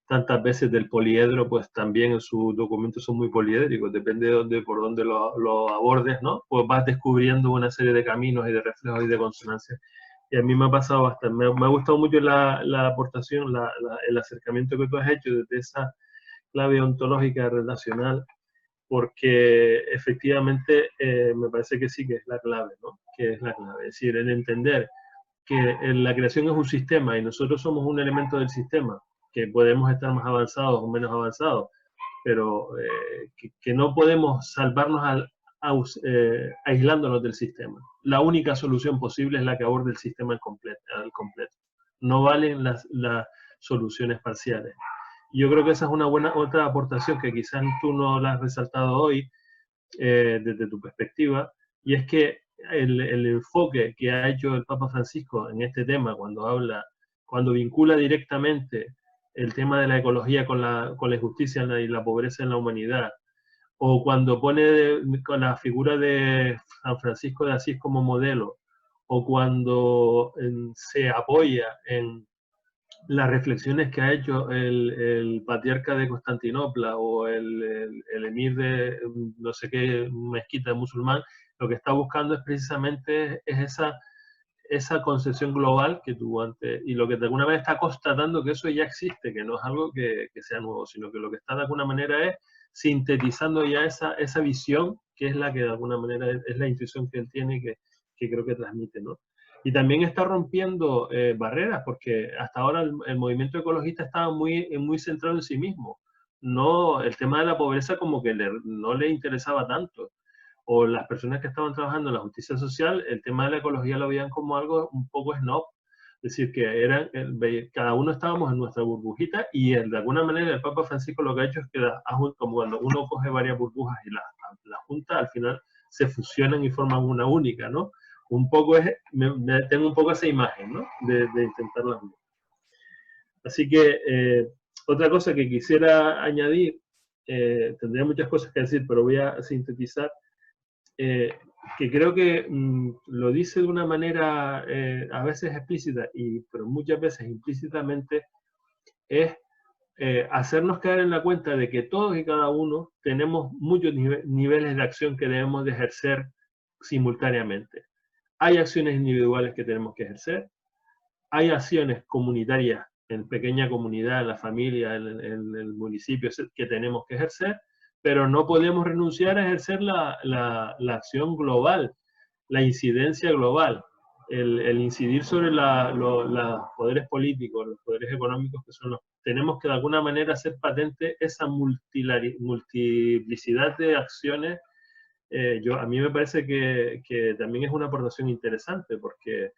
tantas veces del poliedro, pues también en sus documentos son muy poliédricos, depende por dónde lo abordes, ¿no? Pues vas descubriendo una serie de caminos y de reflejos y de consonancias. Y a mí me ha pasado bastante, me ha gustado mucho la aportación, el acercamiento que tú has hecho desde esa clave ontológica relacional, porque efectivamente me parece que sí que es la clave, ¿no? Que es la clave, es decir, el entender que la creación es un sistema y nosotros somos un elemento del sistema, que podemos estar más avanzados o menos avanzados, pero que no podemos salvarnos aislándonos del sistema. La única solución posible es la que aborde el sistema al completo. No valen las soluciones parciales. Yo creo que esa es una buena otra aportación que quizás tú no la has resaltado hoy desde tu perspectiva, y es que el enfoque que ha hecho el Papa Francisco en este tema, cuando vincula directamente el tema de la ecología con la injusticia y la pobreza en la humanidad, o cuando pone con la figura de San Francisco de Asís como modelo, o cuando se apoya en las reflexiones que ha hecho el patriarca de Constantinopla o el emir de no sé qué mezquita musulmán, lo que está buscando es precisamente esa concepción global que tuvo antes, y lo que de alguna manera está constatando que eso ya existe, que no es algo que sea nuevo, sino que lo que está de alguna manera es sintetizando ya esa visión, que es la que de alguna manera es la intuición que él tiene, que creo que transmite, ¿no? Y también está rompiendo barreras, porque hasta ahora el movimiento ecologista estaba muy centrado en sí mismo. No, el tema de la pobreza como que no le interesaba tanto. O las personas que estaban trabajando en la justicia social, el tema de la ecología lo veían como algo un poco snob. Es decir, que cada uno estábamos en nuestra burbujita y de alguna manera el Papa Francisco lo que ha hecho es que, como cuando uno coge varias burbujas y las junta, al final se fusionan y forman una única, ¿no? Un poco tengo un poco esa imagen, ¿no? De intentarlo. Así que otra cosa que quisiera añadir, tendría muchas cosas que decir, pero voy a sintetizar, que creo que lo dice de una manera a veces explícita, pero muchas veces implícitamente, es hacernos caer en la cuenta de que todos y cada uno tenemos muchos niveles de acción que debemos de ejercer simultáneamente. Hay acciones individuales que tenemos que ejercer, hay acciones comunitarias en pequeña comunidad, en la familia, en el municipio que tenemos que ejercer, pero no podemos renunciar a ejercer la acción global, la incidencia global, el incidir sobre los poderes políticos, los poderes económicos que son tenemos que de alguna manera hacer patente esa multiplicidad de acciones. A mí me parece que también es una aportación interesante, porque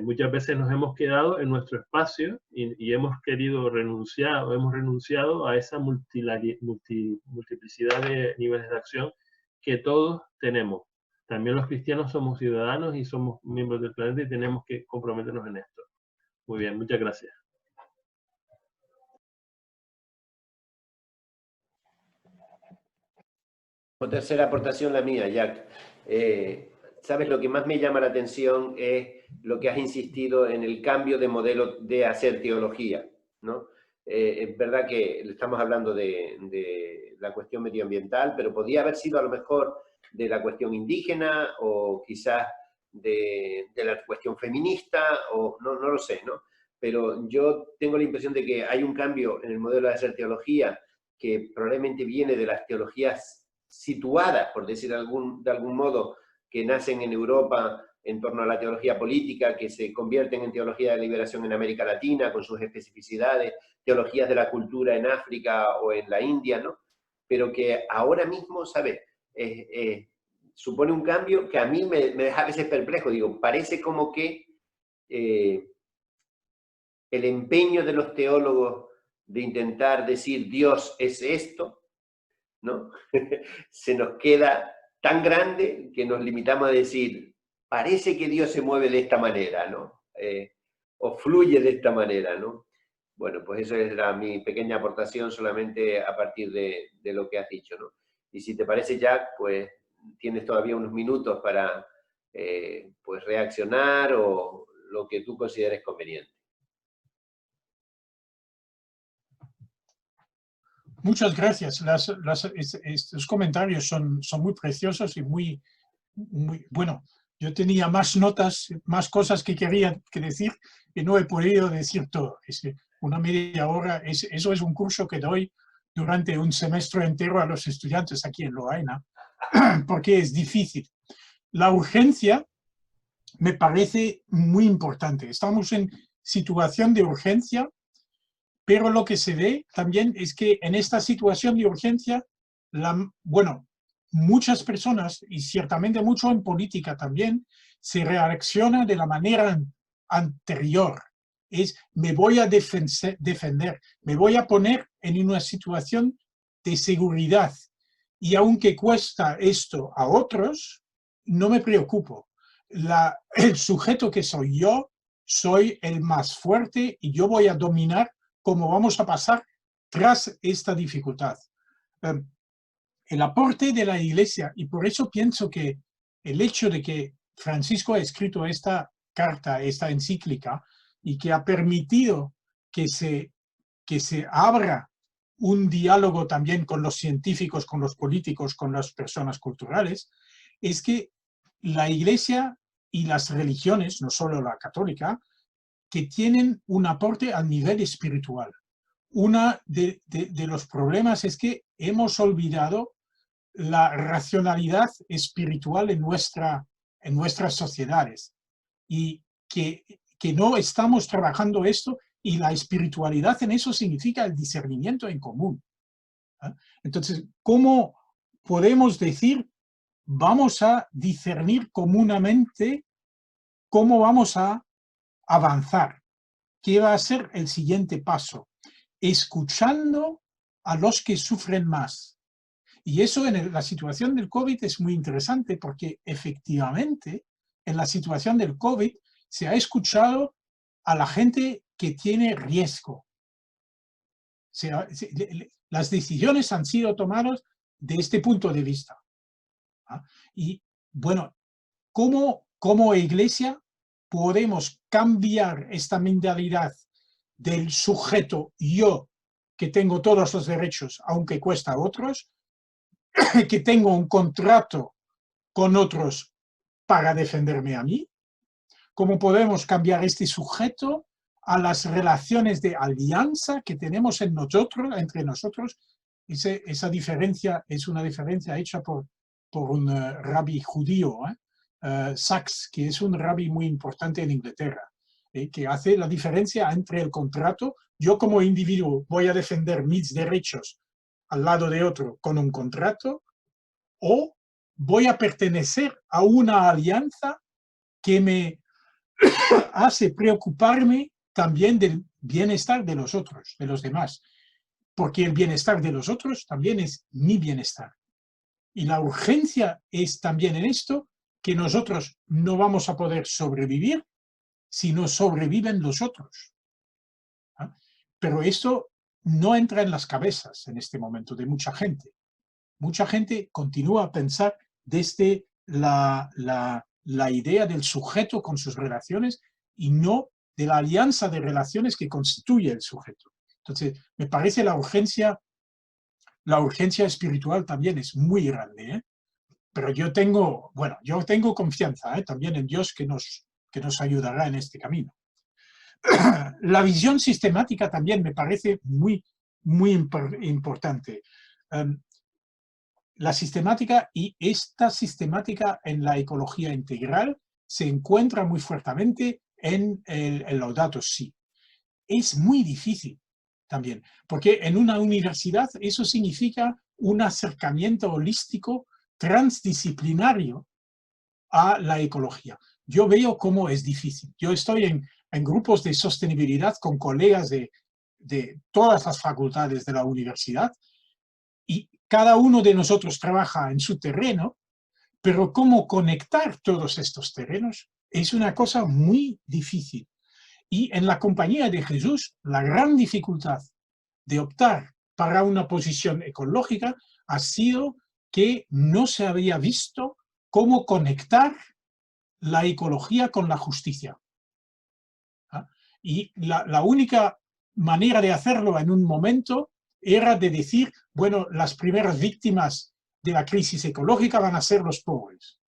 muchas veces nos hemos quedado en nuestro espacio y hemos querido renunciar o hemos renunciado a esa multiplicidad de niveles de acción que todos tenemos. También los cristianos somos ciudadanos y somos miembros del planeta y tenemos que comprometernos en esto. Muy bien, muchas gracias. Tercera aportación la mía, Jack. ¿Sabes? Lo que más me llama la atención es lo que has insistido en el cambio de modelo de hacer teología, ¿no? Es verdad que estamos hablando de la cuestión medioambiental, pero podía haber sido a lo mejor de la cuestión indígena o quizás de la cuestión feminista, o no lo sé, ¿no? Pero yo tengo la impresión de que hay un cambio en el modelo de hacer teología que probablemente viene de las teologías situadas, por decir de algún modo, que nacen en Europa en torno a la teología política, que se convierten en teología de liberación en América Latina, con sus especificidades, teologías de la cultura en África o en la India, ¿no? Pero que ahora mismo, ¿sabes? Supone un cambio que a mí me deja a veces perplejo. Digo, parece como que el empeño de los teólogos de intentar decir Dios es esto, ¿no? Se nos queda tan grande que nos limitamos a decir, parece que Dios se mueve de esta manera, ¿no? o fluye de esta manera, ¿no? Bueno, pues eso era mi pequeña aportación solamente a partir de lo que has dicho, ¿no? Y si te parece, Jack, pues tienes todavía unos minutos para pues reaccionar o lo que tú consideres conveniente. Muchas gracias. Estos comentarios son muy preciosos y muy, bueno. Yo tenía más notas, más cosas que quería decir y no he podido decir todo. Una media hora, eso es un curso que doy durante un semestre entero a los estudiantes aquí en Lovaina, porque es difícil. La urgencia me parece muy importante. Estamos en situación de urgencia, pero lo que se ve también es que en esta situación de urgencia, bueno, muchas personas, y ciertamente mucho en política también, se reacciona de la manera anterior. Es, me voy a defender, me voy a poner en una situación de seguridad. Y aunque cuesta esto a otros, no me preocupo. El sujeto que soy yo, soy el más fuerte y yo voy a dominar cómo vamos a pasar tras esta dificultad. El aporte de la Iglesia, y por eso pienso que el hecho de que Francisco ha escrito esta carta, esta encíclica, y que ha permitido que se abra un diálogo también con los científicos, con los políticos, con las personas culturales, es que la Iglesia y las religiones, no solo la católica, que tienen un aporte al nivel espiritual. Uno de los problemas es que hemos olvidado la racionalidad espiritual en nuestras sociedades y que no estamos trabajando esto, y la espiritualidad en eso significa el discernimiento en común. Entonces, ¿cómo podemos decir vamos a discernir comúnmente cómo vamos a avanzar? ¿Qué va a ser el siguiente paso? Escuchando a los que sufren más. Y eso en la situación del COVID es muy interesante, porque efectivamente en la situación del COVID se ha escuchado a la gente que tiene riesgo. Las decisiones han sido tomadas de este punto de vista. Y bueno, ¿cómo como Iglesia podemos cambiar esta mentalidad del sujeto yo, que tengo todos los derechos, aunque cuesta a otros, que tengo un contrato con otros para defenderme a mí? ¿Cómo podemos cambiar este sujeto a las relaciones de alianza que tenemos entre nosotros? Esa diferencia es una diferencia hecha por un rabí judío, Sachs, que es un rabí muy importante en Inglaterra, que hace la diferencia entre el contrato. Yo como individuo voy a defender mis derechos al lado de otro con un contrato, o voy a pertenecer a una alianza que me hace preocuparme también del bienestar de los otros, de los demás, porque el bienestar de los otros también es mi bienestar. Y la urgencia es también en esto, que nosotros no vamos a poder sobrevivir si no sobreviven los otros. Pero esto no entra en las cabezas en este momento de mucha gente. Mucha gente continúa a pensar desde la idea del sujeto con sus relaciones y no de la alianza de relaciones que constituye el sujeto. Entonces, me parece la urgencia espiritual también es muy grande, pero yo tengo confianza también en Dios, que nos ayudará en este camino. La visión sistemática también me parece muy, muy importante. La sistemática, y esta sistemática en la ecología integral se encuentra muy fuertemente en el Laudato Si. Es muy difícil también, porque en una universidad eso significa un acercamiento holístico transdisciplinario a la ecología. Yo veo cómo es difícil. Yo estoy en grupos de sostenibilidad con colegas de todas las facultades de la universidad, y cada uno de nosotros trabaja en su terreno, pero cómo conectar todos estos terrenos es una cosa muy difícil. Y en la compañía de Jesús, la gran dificultad de optar para una posición ecológica ha sido que no se había visto cómo conectar la ecología con la justicia. ¿Ah? Y la única manera de hacerlo en un momento era de decir, bueno, las primeras víctimas de la crisis ecológica van a ser los pobres.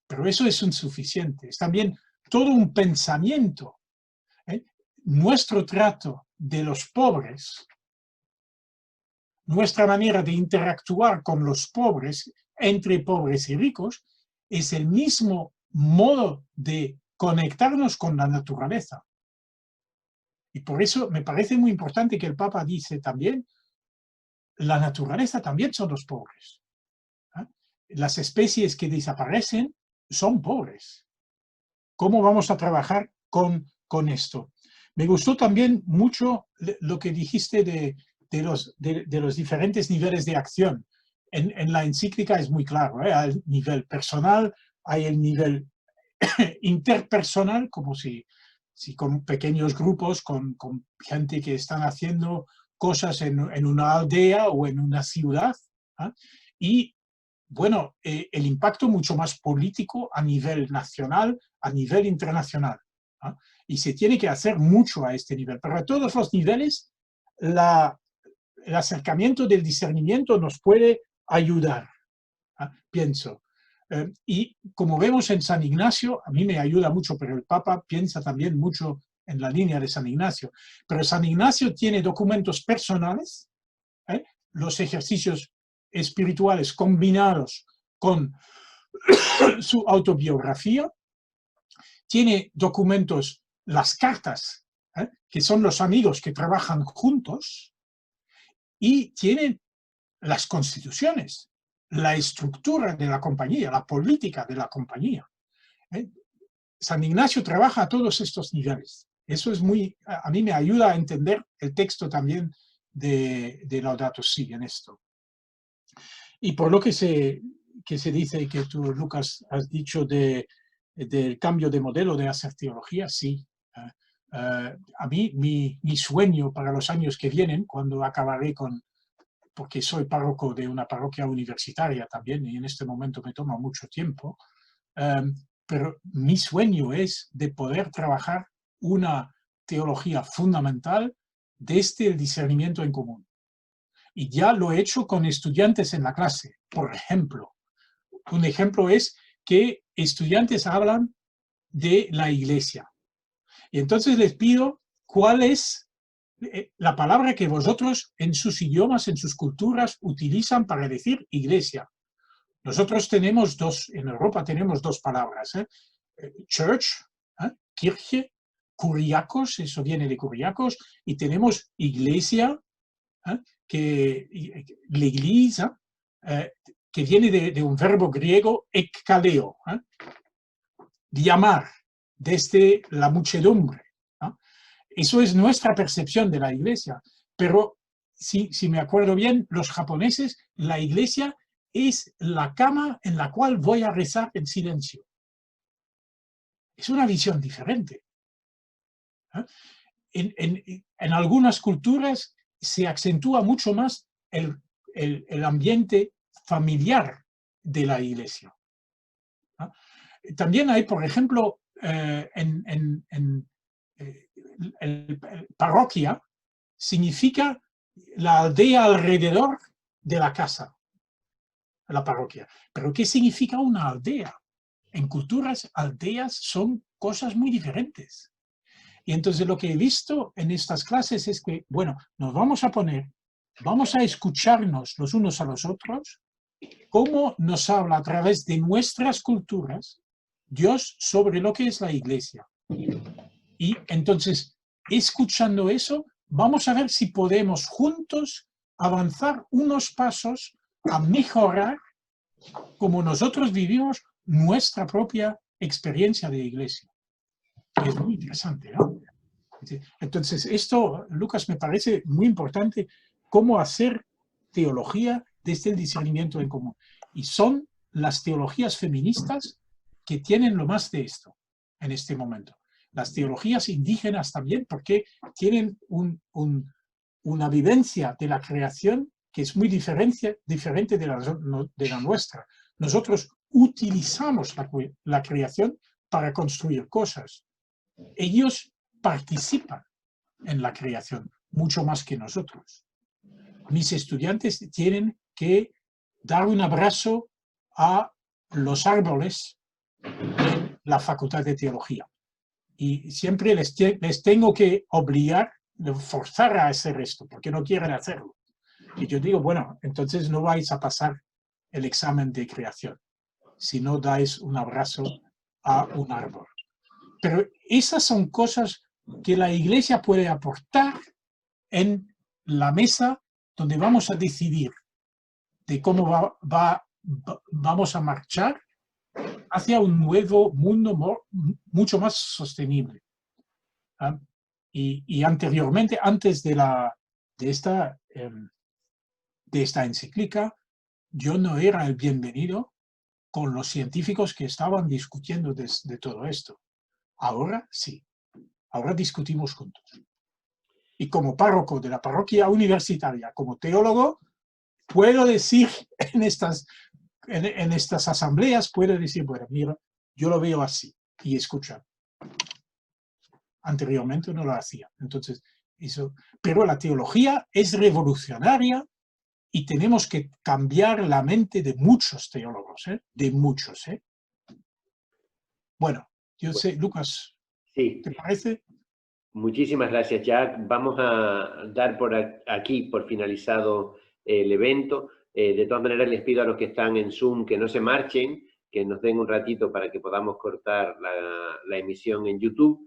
Pero eso es insuficiente. Es también todo un pensamiento. Nuestro trato de los pobres, nuestra manera de interactuar con los pobres, entre pobres y ricos, es el mismo modo de conectarnos con la naturaleza. Y por eso me parece muy importante que el Papa dice también, la naturaleza también son los pobres. Las especies que desaparecen son pobres. ¿Cómo vamos a trabajar con esto? Me gustó también mucho lo que dijiste de los diferentes niveles de acción. En la encíclica es muy claro, ¿eh? Hay el nivel personal, hay el nivel interpersonal, como si con pequeños grupos, con gente que están haciendo cosas en una aldea o en una ciudad. ¿Eh? Y bueno, el impacto mucho más político a nivel nacional, a nivel internacional. ¿Eh? Y se tiene que hacer mucho a este nivel. Pero a todos los niveles, el acercamiento del discernimiento nos puede ayudar, pienso. Y como vemos en San Ignacio, a mí me ayuda mucho, pero el Papa piensa también mucho en la línea de San Ignacio. Pero San Ignacio tiene documentos personales, los ejercicios espirituales combinados con su autobiografía, tiene documentos, las cartas, que son los amigos que trabajan juntos, y tienen las constituciones, la estructura de la compañía, la política de la compañía. San Ignacio trabaja a todos estos niveles. Eso es a mí me ayuda a entender el texto también de Laudato Si en esto. Y por lo que se dice, que tú, Lucas, has dicho del cambio de modelo de hacer teología, sí. A mí, mi sueño para los años que vienen, cuando acabaré porque soy párroco de una parroquia universitaria también, y en este momento me toma mucho tiempo, pero mi sueño es de poder trabajar una teología fundamental desde el discernimiento en común. Y ya lo he hecho con estudiantes en la clase. Por ejemplo, un ejemplo es que estudiantes hablan de la iglesia. Y entonces les pido cuál es la palabra que vosotros en sus idiomas, en sus culturas, utilizan para decir iglesia. Nosotros tenemos en Europa tenemos dos palabras, church, Kirche, kuriakos, eso viene de kuriakos, y tenemos iglesia, la iglesia, que viene de un verbo griego, ekkaleo, llamar desde la muchedumbre. Eso es nuestra percepción de la iglesia, pero si me acuerdo bien, los japoneses, la iglesia es la cama en la cual voy a rezar en silencio. Es una visión diferente. En algunas culturas se acentúa mucho más el ambiente familiar de la iglesia. También hay, por ejemplo, parroquia significa la aldea alrededor de la casa, la parroquia. Pero ¿qué significa una aldea? En culturas, aldeas son cosas muy diferentes. Y entonces lo que he visto en estas clases es que, bueno, nos vamos a escucharnos los unos a los otros, cómo nos habla a través de nuestras culturas Dios sobre lo que es la iglesia. Y entonces, escuchando eso, vamos a ver si podemos juntos avanzar unos pasos a mejorar como nosotros vivimos nuestra propia experiencia de iglesia. Es muy interesante, ¿no? Entonces, esto, Lucas, me parece muy importante, cómo hacer teología desde el discernimiento en común. Y son las teologías feministas que tienen lo más de esto. en este momento. Las teologías indígenas también, porque tienen una vivencia de la creación que es muy diferente de la nuestra. Nosotros utilizamos la creación para construir cosas. Ellos participan en la creación mucho más que nosotros. Mis estudiantes tienen que dar un abrazo a los árboles en la Facultad de Teología. Y siempre les tengo que obligar, forzar a hacer esto, porque no quieren hacerlo. Y yo digo, bueno, entonces no vais a pasar el examen de creación si no dais un abrazo a un árbol. Pero esas son cosas que la Iglesia puede aportar en la mesa donde vamos a decidir de cómo vamos a marchar hacia un nuevo mundo mucho más sostenible. ¿Ah? Y anteriormente, antes de esta encíclica, yo no era el bienvenido con los científicos que estaban discutiendo de todo esto. Ahora sí, ahora discutimos juntos. Y como párroco de la parroquia universitaria, como teólogo, puedo decir en estas asambleas, puedo decir, bueno, mira, yo lo veo así, y escuchar. Anteriormente no lo hacía. Entonces, pero la teología es revolucionaria y tenemos que cambiar la mente de muchos teólogos, de muchos. Bueno, yo sé, Lucas, sí. ¿te parece? Muchísimas gracias, Jack. Vamos a dar por aquí por finalizado el evento. De todas maneras, les pido a los que están en Zoom que no se marchen, que nos den un ratito para que podamos cortar la emisión en YouTube.